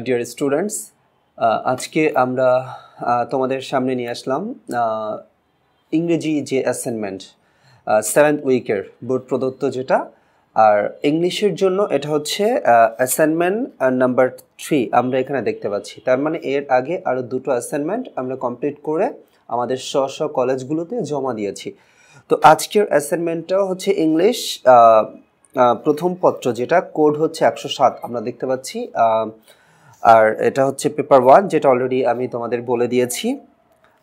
Dear students, আজকে আমরা তোমাদের সামনে নিয়ে আসলাম ইংরেজি যে অ্যাসাইনমেন্ট 7th উইকের বোর্ড প্রদত্ত যেটা, আর ইংলিশের জন্য এটা হচ্ছে অ্যাসাইনমেন্ট নাম্বার 3 আমরা এখানে দেখতে পাচ্ছি। তার মানে এর আগে আরও দুটো অ্যাসাইনমেন্ট আমরা কমপ্লিট করে আমাদের স্ব কলেজগুলোতে জমা দিয়েছি। তো আজকের অ্যাসাইনমেন্টটাও হচ্ছে ইংলিশ প্রথম পত্র, যেটা কোড হচ্ছে 107 আমরা দেখতে পাচ্ছি। আর এটা হচ্ছে পেপার 1, যেটা অলরেডি আমি তোমাদের বলে দিয়েছি।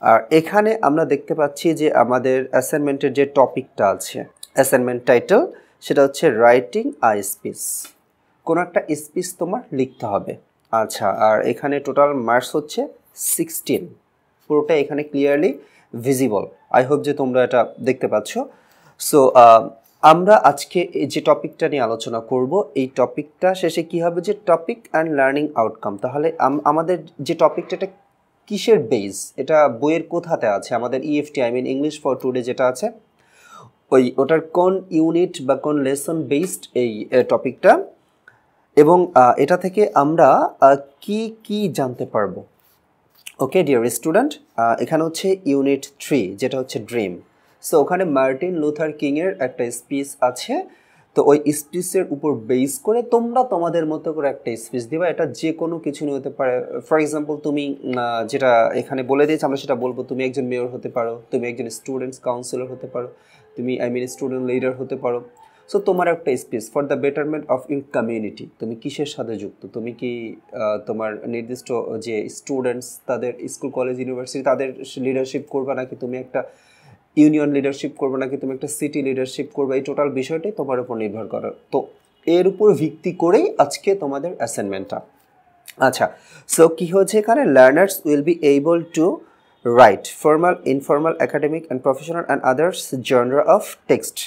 আর এখানে আমরা দেখতে পাচ্ছি যে আমাদের অ্যাসাইনমেন্টের যে টপিকটা আছে, অ্যাসাইনমেন্ট টাইটেল, সেটা হচ্ছে রাইটিং আ স্পিচ। কোনো একটা স্পিচ তোমার লিখতে হবে। আচ্ছা, আর এখানে টোটাল মার্কস হচ্ছে 16, পুরোটা এখানে ক্লিয়ারলি ভিজিবল। আই হোপ যে তোমরা এটা দেখতে পাচ্ছ। সো আমরা আজকে এই যে টপিকটা নিয়ে আলোচনা করব, এই টপিকটা শেষে কি হবে যে টপিক অ্যান্ড লার্নিং আউটকাম। তাহলে আমাদের যে টপিকটা, এটা কিসের বেস, এটা বইয়ের কোথাতে আছে, আমাদের EFT I mean English for today যেটা আছে, ওটার কোন ইউনিট বা কোন লেসন বেসড এই টপিকটা, এবং এটা থেকে আমরা কি কি জানতে পারবো। ওকে ডিয়ার স্টুডেন্ট, এখানে হচ্ছে ইউনিট 3, যেটা হচ্ছে ড্রিম। সো ওখানে মার্টিন লুথার কিংয়ের একটা স্পিচ আছে। তো ওই স্পিচের উপর বেস করে তোমরা তোমাদের মতো করে একটা স্পিচ দিবা। এটা যে কোনো কিছু নিয়ে হতে পারে। ফর এক্সাম্পল, তুমি যেটা এখানে বলে দিয়েছি আমরা সেটা বলবো। তুমি একজন মেয়র হতে পারো, তুমি একজন স্টুডেন্টস কাউন্সিলর হতে পারো, তুমি স্টুডেন্ট লিডার হতে পারো। সো তোমার একটা speech for the betterment of your community. তুমি কিসের সাথে যুক্ত? তুমি কি তোমার নির্দিষ্ট যে স্টুডেন্টস, তাদের স্কুল কলেজ ইউনিভার্সিটি, তাদের লিডারশিপ করবে, নাকি তুমি একটা ইউনিয়ন লিডারশিপ করবে, নাকি তুমি একটা সিটি লিডারশিপ করবে? এই টোটাল বিষয়টাই তোমার উপর নির্ভর করে। তো এর উপর ভিত্তি করেই আজকে তোমাদের অ্যাসাইনমেন্টটা। আচ্ছা, সো কী হয়েছে এখানে? Learners will be able to right formal, informal, academic and professional and others genre of text.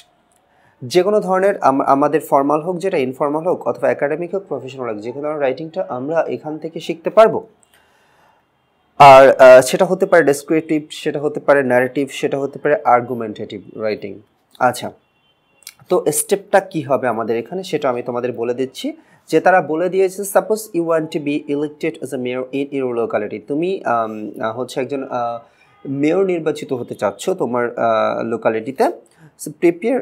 যে কোনো ধরনের আমাদের ফর্মাল হোক, যেটা ইনফর্মাল হোক, অথবা একাডেমিক হোক, প্রফেশনাল হোক, যে কোনো ধরনের রাইটিংটা আমরা এখান থেকে শিখতে পারবো। আর সেটা হতে পারে ডেসক্রিপটিভ, সেটা হতে পারে ন্যারেটিভ, সেটা হতে পারে আর্গুমেন্টেটিভ রাইটিং। আচ্ছা, তো স্টেপটা কি হবে আমাদের এখানে, সেটা আমি তোমাদের বলে দিচ্ছি। যে তারা বলে দিয়েছে, suppose you want to be elected as a mayor in your locality. তুমি হচ্ছে একজন মেয়র নির্বাচিত হতে চাচ্ছ তোমার লোকালিটিতে। So prepare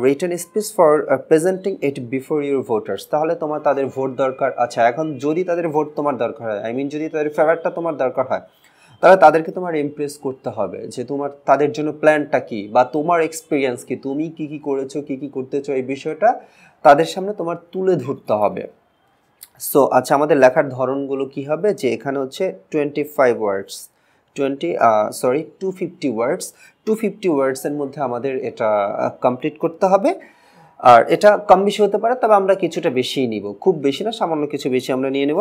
written speech for presenting it before your voters. তাহলে তোমার তাদের ভোট দরকার। আচ্ছা, এখন যদি তাদের ভোট তোমার দরকার হয়, যদি তাদের ফেভারটা তোমার দরকার হয়, তাহলে তাদেরকে তোমার ইমপ্রেস করতে হবে যে তোমার তাদের জন্য প্ল্যানটা কি, বা তোমার এক্সপিরিয়েন্স কি, তুমি কি কি করেছো, কি কি করতেছো, এই বিষয়টা তাদের সামনে তোমার তুলে ধরতে হবে। সো আচ্ছা, আমাদের লেখার ধরনগুলো কি হবে? যে এখানে হচ্ছে 25 ওয়ার্ডস, 250 ওয়ার্ডস, 250 ওয়ার্ডসের মধ্যে আমাদের এটা কমপ্লিট করতে হবে। আর এটা কম বেশি হতে পারে, তবে আমরা কিছুটা বেশিই নিব, খুব বেশি না, সামান্য কিছু বেশি আমরা নিয়ে নেব।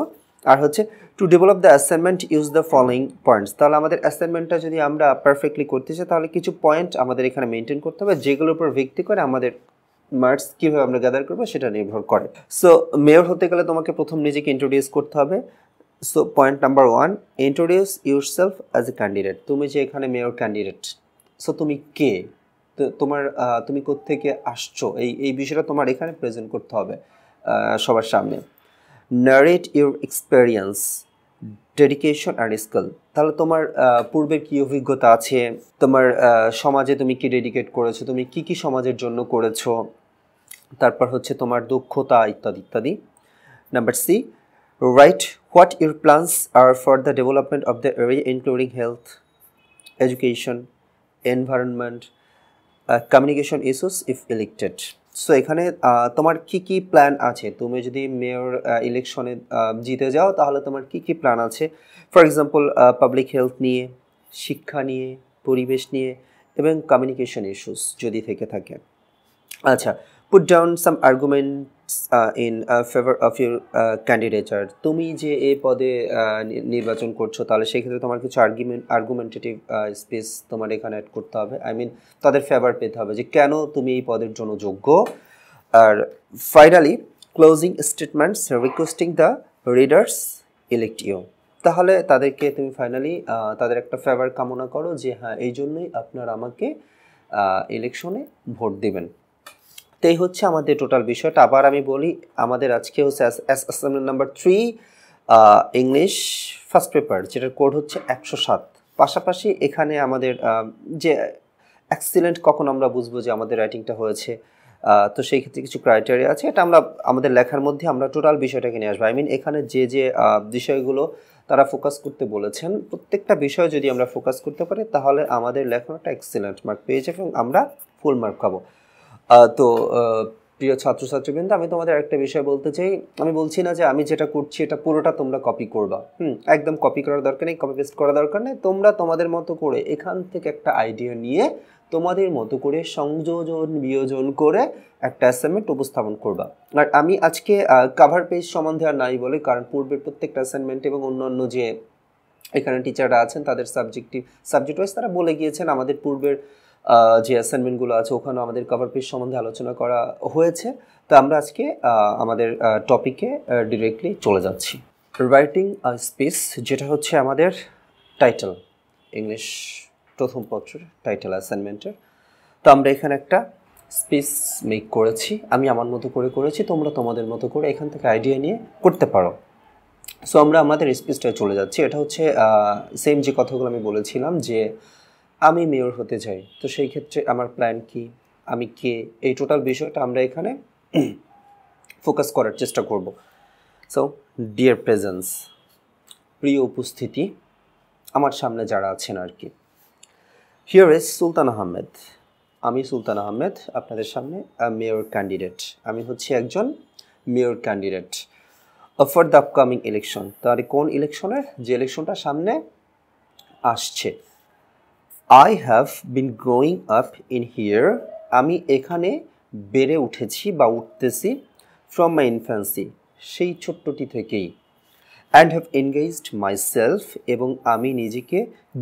আর হচ্ছে to develop the assignment use the following points. তাহলে আমাদের অ্যাসাইনমেন্টটা যদি আমরা পারফেক্টলি করতে চাই, তাহলে কিছু পয়েন্ট আমাদের এখানে মেনটেন করতে হবে, যেগুলোর উপর ভিত্তি করে আমাদের মার্কস কীভাবে আমরা গ্যাদার করবো সেটা নির্ভর করে। সো মেয়র হতে গেলে তোমাকে প্রথম নিজেকে ইন্ট্রোডিউস করতে হবে। So point number 1, introduce yourself as a candidate. তুমি যে এখানে মেয়র ক্যান্ডিডেট, সো তুমি কে, তোমার তুমি কোত্থেকে আসছো, এই বিষয়টা তোমার এখানে প্রেজেন্ট করতে হবে সবার সামনে। Narrate your experience, dedication and skill. তাহলে তোমার পূর্বের কী অভিজ্ঞতা আছে, তোমার সমাজে তুমি কি ডেডিকেট করেছো, তুমি কি কি সমাজের জন্য করেছো, তারপর হচ্ছে তোমার দক্ষতা ইত্যাদি ইত্যাদি। Number C, right what your plans are for the development of the area including health, education, environment, communication issues if elected. So এখানে তোমার কি কি প্ল্যান আছে, তুমি যদি মেয়র ইলেকশনে জিতে যাও, তাহলে তোমার কি কি প্ল্যান আছে। ফর এক্সাম্পল, পাবলিক হেলথ নিয়ে, শিক্ষা নিয়ে, পরিবেশ নিয়ে, এবং কমিউনিকেশন ইস্যুস যদি থেকে থাকে। আচ্ছা, put down some arguments in favour of your candidature. তুমি যে এই পদে নির্বাচন করছো, তাহলে সেক্ষেত্রে তোমার কিছু আর্গুমেন্টেটিভ স্পিচ তোমার এখানে অ্যাড করতে হবে। তাদের ফেভার পেতে হবে যে কেন তুমি এই পদের জন্য যোগ্য। আর finally, closing statements requesting the readers elect you. তাহলে তাদেরকে তুমি ফাইনালি তাদের একটা ফেভার কামনা করো যে হ্যাঁ, এই জন্যই আপনারা আমাকে ইলেকশনে ভোট দেবেন। এই হচ্ছে আমাদের টোটাল বিষয়টা। আবার আমি বলি, আমাদের আজকে হচ্ছে assignment number 3, English first paper যেটার কোড হচ্ছে 107। পাশাপাশি এখানে আমাদের যে এক্সিলেন্ট কখন আমরা বুঝবো যে আমাদের রাইটিংটা হয়েছে, তো সেই ক্ষেত্রে কিছু ক্রাইটেরিয়া আছে। এটা আমরা আমাদের লেখার মধ্যে আমরা টোটাল বিষয়টাকে নিয়ে আসবো। এখানে যে বিষয়গুলো তারা ফোকাস করতে বলেছেন, প্রত্যেকটা বিষয় যদি আমরা ফোকাস করতে পারি তাহলে আমাদের লেখাটা এক্সিলেন্ট মার্ক পেয়ে যাবে এবং আমরা ফুল মার্ক পাবো। তো প্রিয় ছাত্রছাত্রীবৃন্দ, আমি তোমাদের একটা বিষয় বলতে চাই। আমি বলছি না যে আমি যেটা করছি এটা পুরোটা তোমরা কপি করবা, একদম কপি করার দরকার নেই, কপি পেস্ট করার দরকার নেই। তোমরা তোমাদের মতো করে এখান থেকে একটা আইডিয়া নিয়ে তোমাদের মতো করে সংযোজন বিয়োজন করে একটা অ্যাসাইনমেন্ট উপস্থাপন করবা। আর আমি আজকে কভার পেজ সম্বন্ধে আর নাই বলে, কারণ পূর্বের প্রত্যেকটা অ্যাসাইনমেন্ট এবং অন্যান্য যে এখানে টিচাররা আছেন তাদের সাবজেক্ট ওয়াইজ তারা বলে গিয়েছেন। আমাদের পূর্বের যে অ্যাসাইনমেন্টগুলো আছে ওখানেও আমাদের কভার পেজ সম্বন্ধে আলোচনা করা হয়েছে। তো আমরা আজকে আমাদের টপিকে ডিরেক্টলি চলে যাচ্ছি। রাইটিং আ স্পিচ, যেটা হচ্ছে আমাদের টাইটেল, ইংলিশ প্রথম পত্রের টাইটেল অ্যাসাইনমেন্টের। তো আমরা এখানে একটা স্পিচ মেক করেছি, আমি আমার মতো করে করেছি, তোমরা তোমাদের মতো করে এখান থেকে আইডিয়া নিয়ে করতে পারো। সো আমরা আমাদের স্পিচটায় চলে যাচ্ছি। এটা হচ্ছে সেম যে কথাগুলো আমি বলেছিলাম যে আমি মেয়র হতে চাই, তো সেই ক্ষেত্রে আমার প্ল্যান কি, আমি কে, এই টোটাল বিষয়টা আমরা এখানে ফোকাস করার চেষ্টা করব। সো ডিয়ার প্রেজেন্স, প্রিয় উপস্থিতি, আমার সামনে যারা আছেন আর কি। হিয়ার ইজ সুলতান আহমেদ। আমি সুলতান আহমেদ, আপনাদের সামনে মেয়র ক্যান্ডিডেট। আমি হচ্ছে একজন mayor candidate for the upcoming election. তার কোন ইলেকশনের, যে ইলেকশনটা সামনে আসছে। I have bin growing up in here. আমি এখানে বেড়ে উঠেছি বা উঠতেছি ফ্রম মাই ইনফ্যান্সি, সেই ছোট্টটি থেকেই। And have engaged my self, এবং আমি নিজেকে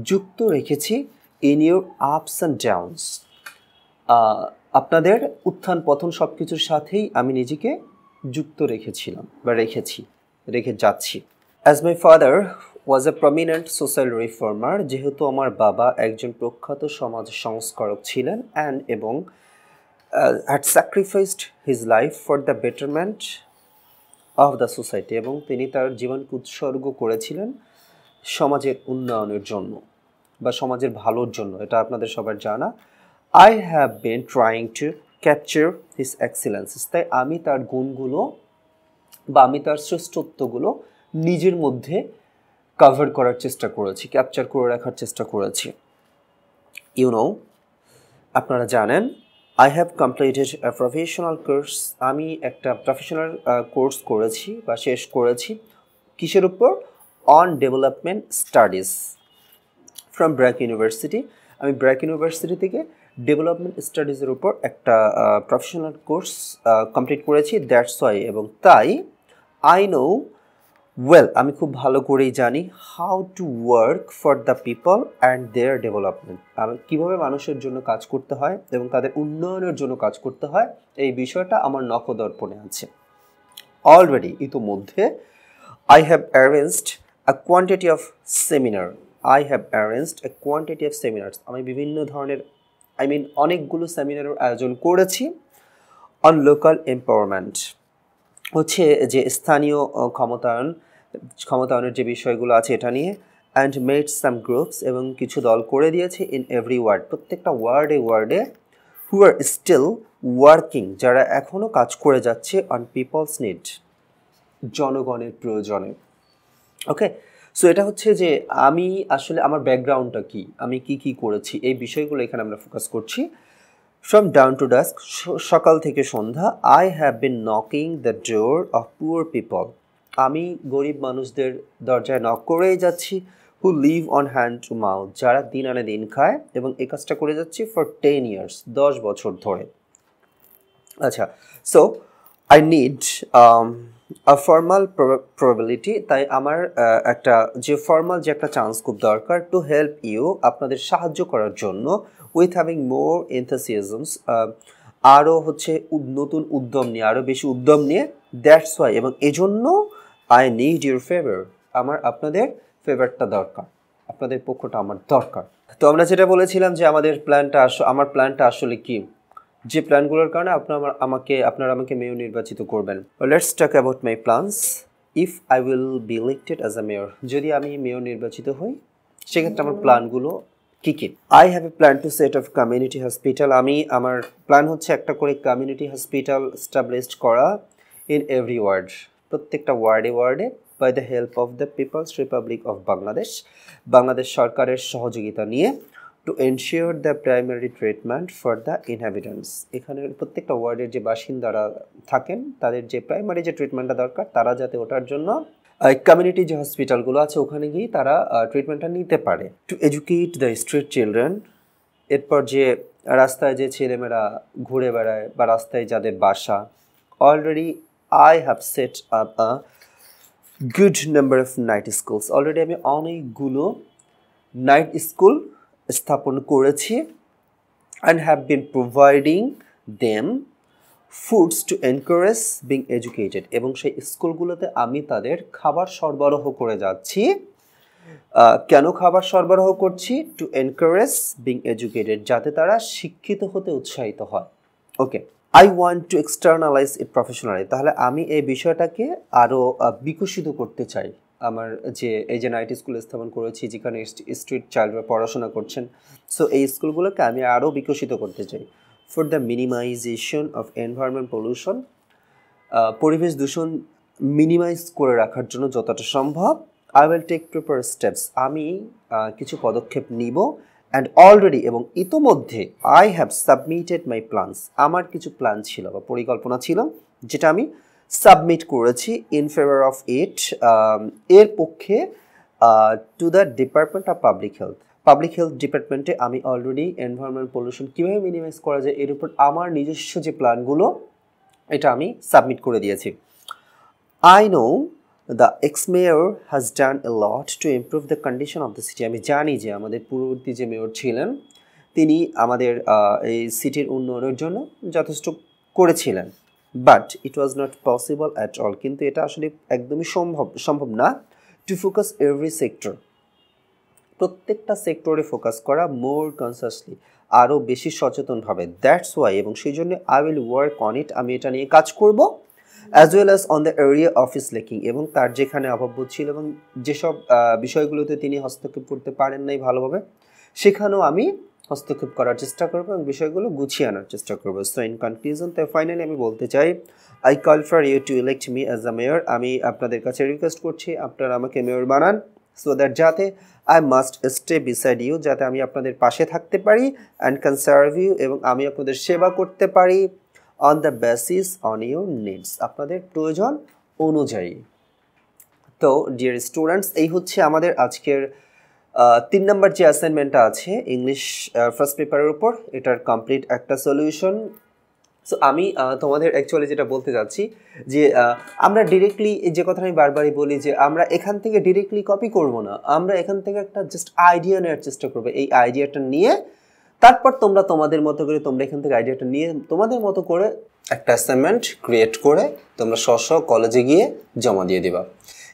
যুক্ত রেখেছি in your ups and downs. আপনাদের উত্থান পতন সব কিছুর সাথেই আমি নিজেকে যুক্ত রেখেছিলাম বা রেখে যাচ্ছি। As my father was A prominent social reformer, যেহেতু আমার বাবা একজন প্রখ্যাত সমাজ সংস্কারক ছিলেন এবং had sacrificed his life for the betterment of the society, এবং তিনি তার জীবনকে উৎসর্গ করেছিলেন সমাজের উন্নয়নের জন্য বা সমাজের ভালোর জন্য, এটা আপনাদের সবার জানা। I have been trying to capture his excellences, তাই আমি তার গুণগুলো বা আমি তার শ্রেষ্ঠত্বগুলো নিজের মধ্যে কভার করার চেষ্টা করেছি, ক্যাপচার করে রাখার চেষ্টা করেছি। আপনারা জানেন, I have completed a professional course. আমি একটা প্রফেশনাল কোর্স করেছি বা শেষ করেছি কিসের উপর, on development studies from BRAC university. আমি ব্র্যাক ইউনিভার্সিটি থেকে ডেভেলপমেন্ট স্টাডিজের উপর একটা প্রফেশনাল কোর্স কমপ্লিট করেছি। দ্যাটস ওয়াই, এবং তাই আই নো ওয়েল, আমি খুব ভালো করেই জানি how to work for the people and their development. কীভাবে মানুষের জন্য কাজ করতে হয় এবং তাদের উন্নয়নের জন্য কাজ করতে হয়, এই বিষয়টা আমার নখদর্পণে আছে। অলরেডি ইতোমধ্যে I have arranged a quantity of seminar. আমি বিভিন্ন ধরনের অনেকগুলো সেমিনারের আয়োজন করেছি অন লোকাল এম্পাওয়ারমেন্ট, হচ্ছে যে স্থানীয় ক্ষমতায়নের যে বিষয়গুলো আছে এটা নিয়ে। অ্যান্ড মেড সাম গ্রুপস, এবং কিছু দল করে দিয়েছে ইন এভরি ওয়ার্ড, প্রত্যেকটা ওয়ার্ডে হু আর স্টিল ওয়ার্কিং, যারা এখনও কাজ করে যাচ্ছে অন পিপলস নিড, জনগণের প্রয়োজনে। ওকে, সো এটা হচ্ছে যে আমি আসলে আমার ব্যাকগ্রাউন্ডটা কি, আমি কি করেছি, এই বিষয়গুলো এখানে আমরা ফোকাস করছি। ফ্রম ডাউন টু ডাস্ক, সকাল থেকে সন্ধ্যা। I have been knocking the door of poor people, আমি গরিব মানুষদের দরজায় নক করেই যাচ্ছি। Who live on hand to mouth, যারা দিন আনে দিন খায়, এবং এই কাজটা করে যাচ্ছি ফর 10 years, 10 বছর ধরে। আচ্ছা, so I need a formal probability, তাই আমার একটা যে ফর্মাল যে একটা চান্স খুব দরকার, টু হেল্প ইউ, আপনাদের সাহায্য করার জন্য, উইথ হ্যাভিং মোর এনথুসিয়াজমস, আরও হচ্ছে নতুন উদ্যম নিয়ে, আরও বেশি উদ্যম নিয়ে। দ্যাটস ওয়াই, এবং এজন্য আই নিড ইউর ফেভার, আমার আপনাদের ফেভারটা দরকার, আপনাদের পক্ষটা আমার দরকার। তো আমরা যেটা বলেছিলাম যে আমার প্ল্যানটা আসলে কি, যে প্ল্যানগুলোর কারণে আপনারা আমাকে মেয়র নির্বাচিত করবেন। Let's talk about my plans. If I will be elected as a mayor, যদি আমি মেয়র নির্বাচিত হই সেক্ষেত্রে আমার প্ল্যানগুলো কী কী? I have a plan to set of community hospital. আমার প্ল্যান হচ্ছে একটা করে কমিউনিটি হসপিটাল স্টাবলিশড করা ইন এভরি ওয়ার্ড, প্রত্যেকটা ওয়ার্ডে by the help of the People's Republic of Bangladesh সরকারের সহযোগিতা নিয়ে to ensure the primary treatment for the inhabitants. এখানের প্রত্যেকটা ওয়ার্ডের যে বাসিন্দারা থাকেন তাদের যে প্রাইমারি যে ট্রিটমেন্টটা দরকার তারা যাতে ওটার জন্য কমিউনিটি যে হসপিটালগুলো আছে ওখানে গিয়ে তারা ট্রিটমেন্টটা নিতে পারে। Two educate the street children, এরপর যে রাস্তায় যে ছেলেমেয়েরা ঘুরে বেড়ায় বা রাস্তায় যাদের বাসা, already I have set up a good number of night schools. Already আমি অনেকগুলো নাইট স্কুল স্থাপন করেছি and have been providing them foods to encourage being educated, এবং সেই স্কুলগুলোতে আমি তাদের খাবার সরবরাহ করে যাচ্ছি। কেন খাবার সরবরাহ করছি? টু এনকারেজ বিং এডুকেটেড, যাতে তারা শিক্ষিত হতে উৎসাহিত হয়। Okay, I want to externalize it professionally, তাহলে আমি এই বিষয়টাকে আরও বিকশিত করতে চাই। আমার যে এই যে নাইট স্কুল স্থাপন করেছি যেখানে স্ট্রিট চাইল্ডরা পড়াশোনা করছেন, সো এই স্কুলগুলোকে আমি আরও বিকশিত করতে চাই। For the minimization of environment pollution, পরিবেশ দূষণ মিনিমাইজ করে রাখার জন্য যতটা সম্ভব I will take proper steps, আমি কিছু পদক্ষেপ নিব। অ্যান্ড অলরেডি, এবং ইতোমধ্যে I have submitted my plans, আমার কিছু প্ল্যান ছিল বা পরিকল্পনা ছিল যেটা আমি সাবমিট করেছি ইন ফেভার অফ ইট, এর পক্ষে to the department of public health ডিপার্টমেন্টে আমি অলরেডি এনভায়রনমেন্ট পলিউশন কীভাবে মিনিমাইজ করা যায় এর উপর আমার নিজস্ব যে প্ল্যানগুলো এটা আমি সাবমিট করে দিয়েছি। I know the x mayor has done A lot to improve the condition of the city. আমি জানি যে আমাদের পূর্ববর্তী যে মেয়র ছিলেন তিনি আমাদের এই সিটির উন্নয়নের জন্য যথেষ্ট করেছিলেন, but it was not possible at all, কিন্তু এটা আসলে একদমই সম্ভব না টু ফোকাস এভরি সেক্টর, প্রত্যেকটা সেক্টরে ফোকাস করা মোর কনসাসলি, আরও বেশি সচেতনভাবে। দ্যাটস ওয়াই, এবং সেই জন্য I will work on it, আমি এটা নিয়ে কাজ করব। As well as on the area office lacking, এবং তার যেখানে অভাববোধ ছিল এবং যেসব বিষয়গুলোতে তিনি হস্তক্ষেপ করতে পারেন নাই ভালোভাবে সেখানেও আমি হস্তক্ষেপ করার চেষ্টা করবো এবং বিষয়গুলো গুছিয়ে আনার চেষ্টা করবো। সো ইন কনক্লুশন, তাই ফাইনালি আমি বলতে চাই I call for you to elect me as a mayor. আমি আপনাদের কাছে রিকোয়েস্ট করছি আপনারা আমাকে মেয়র বানান, সো দ্যাট যাতে I must stay beside you, যাতে আমি আপনাদের পাশে থাকতে পারি অ্যান্ড কনসার্ভ ইউ, এবং আমি আপনাদের সেবা করতে পারি on the basis on your needs, আপনাদের প্রয়োজন অনুযায়ী। তো ডিয়ার স্টুডেন্টস, এই হচ্ছে আমাদের আজকের 3 নম্বর যে অ্যাসাইনমেন্টটা আছে ইংলিশ ফার্স্ট পেপারের উপর, এটার কমপ্লিট একটা সলিউশন। সো আমি তোমাদের অ্যাকচুয়ালি যেটা বলতে যাচ্ছি যে আমরা ডিরেক্টলি, যে কথা আমি বারবারই বলি যে আমরা এখান থেকে ডিরেক্টলি কপি করব না, আমরা এখান থেকে একটা জাস্ট আইডিয়া নেওয়ার চেষ্টা করবো। এই আইডিয়াটা নিয়ে তারপর তোমরা তোমাদের মতো করে, তোমরা এখান থেকে আইডিয়াটা নিয়ে তোমাদের মতো করে একটা অ্যাসাইনমেন্ট ক্রিয়েট করে তোমরা স্ব কলেজে গিয়ে জমা দিয়ে দিবা,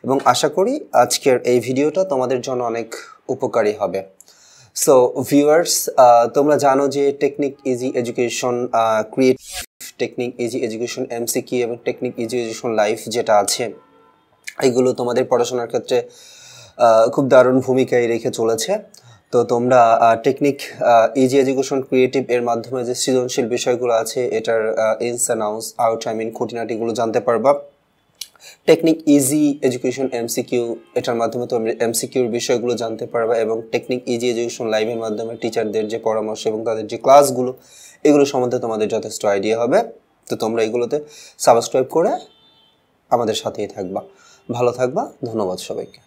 এবং আশা করি আজকের এই ভিডিওটা তোমাদের জন্য অনেক উপকারী হবে। সো ভিউয়ার্স, তোমরা জানো যে technique easy education technique easy education MCQ এবং টেকনিক ইজি এডুকেশন লাইফ যেটা আছে, এগুলো তোমাদের পড়াশোনার ক্ষেত্রে খুব দারুণ ভূমিকায় রেখে চলেছে। তো তোমরা টেকনিক ইজি এডুকেশন ক্রিয়েটিভ এর মাধ্যমে যে সৃজনশীল বিষয়গুলো আছে এটার ins and outs, out I mean খুঁটিনাটিগুলো জানতে পারবা। টেকনিক ইজি এডুকেশন এমসিকিউ, এটার মাধ্যমে তোমরা এমসিকিউর বিষয়গুলো জানতে পারবা, এবং টেকনিক ইজি এডুকেশন লাইভের মাধ্যমে টিচারদের যে পরামর্শ এবং তাদের যে ক্লাসগুলো, এগুলো সম্বন্ধে তোমাদের যথেষ্ট আইডিয়া হবে। তো তোমরা এগুলোতে সাবস্ক্রাইব করে আমাদের সাথেই থাকবা। ভালো থাকবা। ধন্যবাদ সবাইকে।